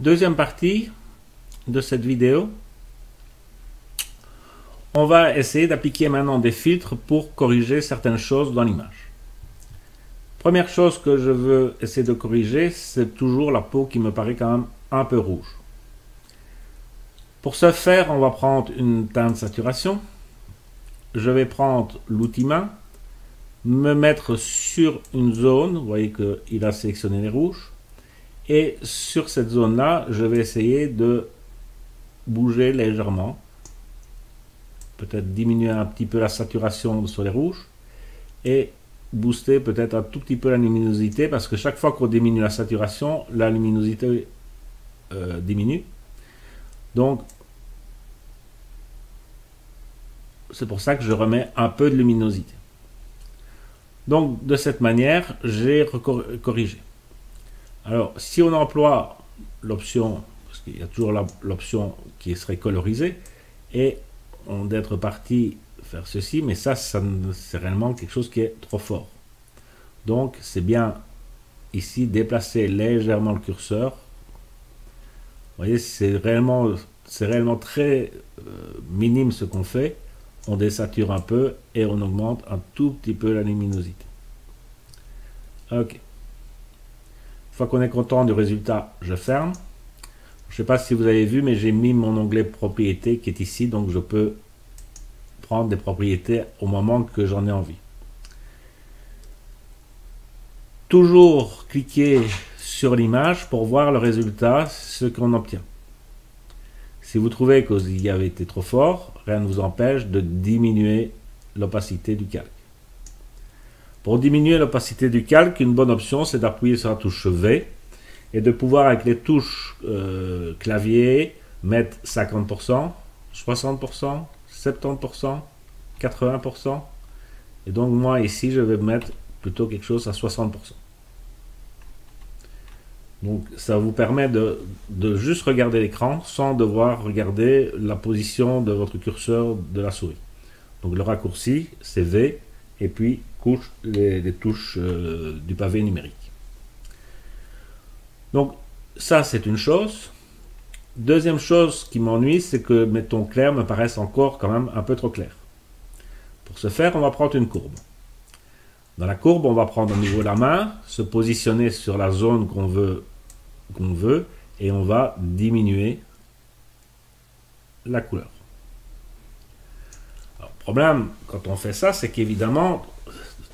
Deuxième partie de cette vidéo, on va essayer d'appliquer maintenant des filtres pour corriger certaines choses dans l'image. Première chose que je veux essayer de corriger, c'est toujours la peau qui me paraît quand même un peu rouge. Pour ce faire, on va prendre une teinte saturation. Je vais prendre l'outil main, me mettre sur une zone, vous voyez qu'il a sélectionné les rouges, et sur cette zone-là, je vais essayer de bouger légèrement, peut-être diminuer un petit peu la saturation sur les rouges, et booster peut-être un tout petit peu la luminosité, parce que chaque fois qu'on diminue la saturation, la luminosité diminue. Donc, c'est pour ça que je remets un peu de luminosité. Donc, de cette manière, j'ai corrigé. Alors, si on emploie l'option, parce qu'il y a toujours l'option qui serait colorisée, et on d'être parti faire ceci, mais ça c'est réellement quelque chose qui est trop fort. Donc, c'est bien ici déplacer légèrement le curseur. Vous voyez, c'est réellement très minime ce qu'on fait. On désature un peu et on augmente un tout petit peu la luminosité. Ok. Une fois qu'on est content du résultat, je ferme. Je ne sais pas si vous avez vu, mais j'ai mis mon onglet propriétés qui est ici, donc je peux prendre des propriétés au moment que j'en ai envie. Toujours cliquer sur l'image pour voir le résultat, ce qu'on obtient. Si vous trouvez que vous y avez été trop fort, rien ne vous empêche de diminuer l'opacité du calque. Pour diminuer l'opacité du calque, une bonne option, c'est d'appuyer sur la touche V et de pouvoir, avec les touches clavier, mettre 50%, 60%, 70%, 80%. Et donc, moi, ici, je vais mettre plutôt quelque chose à 60%. Donc, ça vous permet de juste regarder l'écran sans devoir regarder la position de votre curseur de la souris. Donc, le raccourci, c'est V, et puis les touches du pavé numérique. Donc, ça, c'est une chose. Deuxième chose qui m'ennuie, c'est que mes tons clairs me paraissent encore quand même un peu trop clairs. Pour ce faire, on va prendre une courbe. Dans la courbe, on va prendre au niveau de la main, se positionner sur la zone qu'on veut, et on va diminuer la couleur. Alors, le problème, quand on fait ça, c'est qu'évidemment,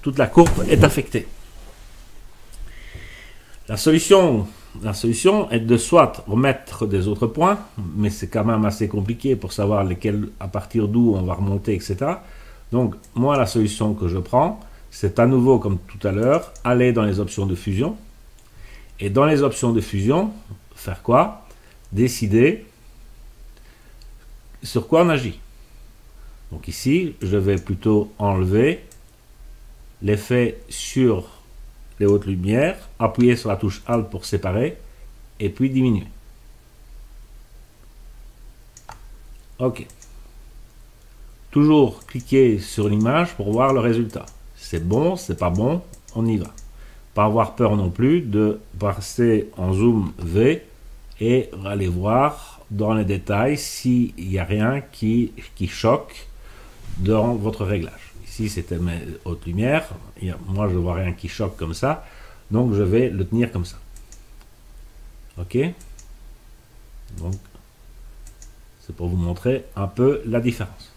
toute la courbe est affectée. La solution est de soit remettre des autres points, mais c'est quand même assez compliqué pour savoir lesquels, à partir d'où on va remonter, etc. Donc, moi, la solution que je prends, c'est à nouveau, comme tout à l'heure, aller dans les options de fusion. Et dans les options de fusion, faire quoi? Décider sur quoi on agit. Donc ici, je vais plutôt enlever l'effet sur les hautes lumières, appuyer sur la touche Alt pour séparer, et puis diminuer. Ok. Toujours cliquer sur l'image pour voir le résultat. C'est bon, c'est pas bon, on y va. Pas avoir peur non plus de passer en zoom V et aller voir dans les détails s'il n'y a rien qui choque dans votre réglage. Ici, c'était mes hautes lumières. Moi, je ne vois rien qui choque comme ça. Donc, je vais le tenir comme ça. OK? Donc, c'est pour vous montrer un peu la différence.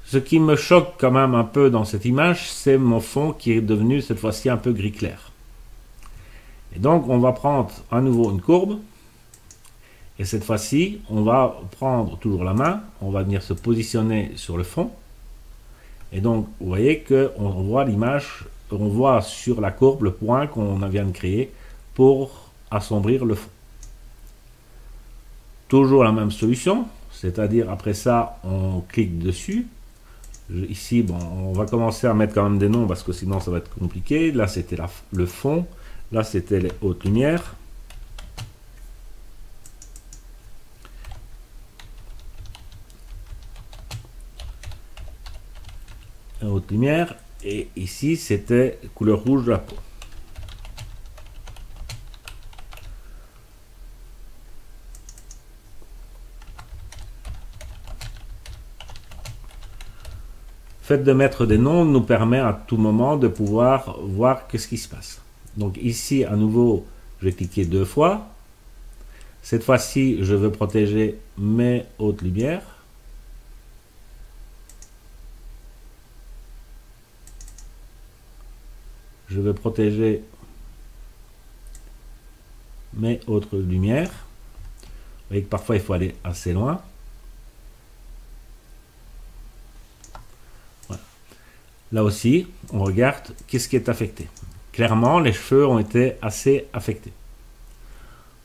Ce qui me choque quand même un peu dans cette image, c'est mon fond qui est devenu cette fois-ci un peu gris clair. Et donc, on va prendre à nouveau une courbe. Et cette fois-ci, on va prendre toujours la main. On va venir se positionner sur le fond. Et donc, vous voyez qu'on voit l'image, on voit sur la courbe le point qu'on vient de créer pour assombrir le fond. Toujours la même solution, c'est-à-dire après ça, on clique dessus. Ici, bon, on va commencer à mettre quand même des noms parce que sinon ça va être compliqué. Là, c'était le fond. Là, c'était les hautes lumières. Haute lumière. Et ici, c'était couleur rouge de la peau. fait de mettre des noms nous permet à tout moment de pouvoir voir qu'est-ce qui se passe. Donc ici, à nouveau, je vais cliquer 2 fois. Cette fois-ci, je veux protéger mes hautes lumières. Je veux protéger mes autres lumières. Vous voyez que parfois, il faut aller assez loin. Voilà. Là aussi, on regarde qu'est-ce qui est affecté. Clairement, les cheveux ont été assez affectés.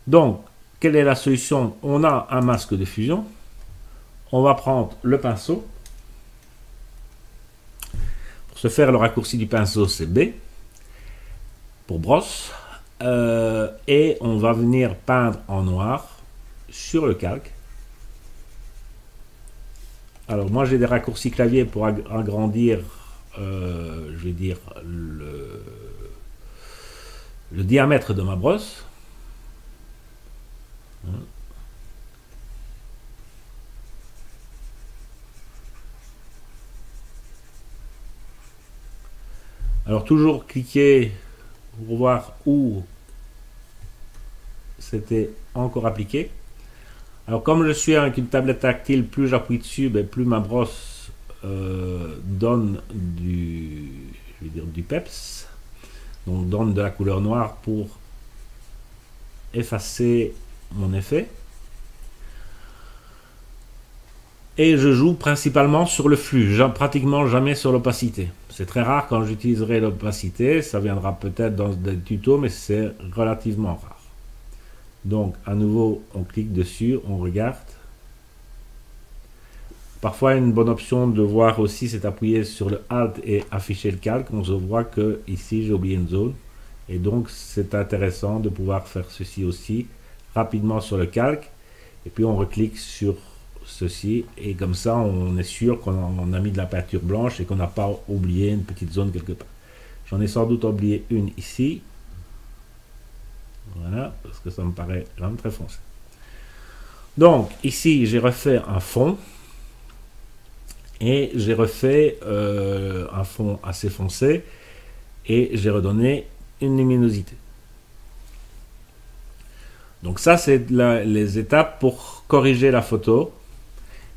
Donc, quelle est la solution? On a un masque de fusion. On va prendre le pinceau. Pour ce faire, le raccourci du pinceau, c'est B. Pour brosse. Et on va venir peindre en noir sur le calque. Alors, moi, j'ai des raccourcis clavier pour agrandir, je vais dire, le diamètre de ma brosse. Alors toujours cliquer pour voir où c'était encore appliqué. Alors comme je suis avec une tablette tactile, plus j'appuie dessus, plus ma brosse donne je vais dire, du peps. Donc donne de la couleur noire pour effacer mon effet. Et je joue principalement sur le flux, pratiquement jamais sur l'opacité. C'est très rare quand j'utiliserai l'opacité, ça viendra peut-être dans des tutos, mais c'est relativement rare. Donc à nouveau, on clique dessus, on regarde. Parfois, une bonne option de voir aussi, c'est appuyer sur le Alt et afficher le calque. On se voit que ici, j'ai oublié une zone. Et donc, c'est intéressant de pouvoir faire ceci aussi rapidement sur le calque. Et puis, on reclique sur ceci. Et comme ça, on est sûr qu'on a mis de la peinture blanche et qu'on n'a pas oublié une petite zone quelque part. J'en ai sans doute oublié une ici. Voilà, parce que ça me paraît vraiment très foncé. Donc, ici, j'ai refait un fond. Et j'ai refait un fond assez foncé. Et j'ai redonné une luminosité. Donc ça, c'est les étapes pour corriger la photo.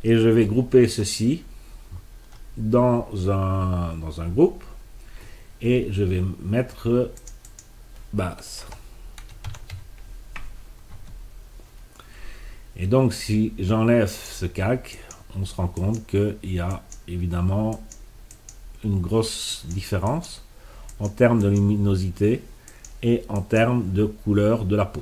Et je vais grouper ceci dans un groupe. Et je vais mettre base. Et donc, si j'enlève ce calque, on se rend compte qu'il y a évidemment une grosse différence en termes de luminosité et en termes de couleur de la peau.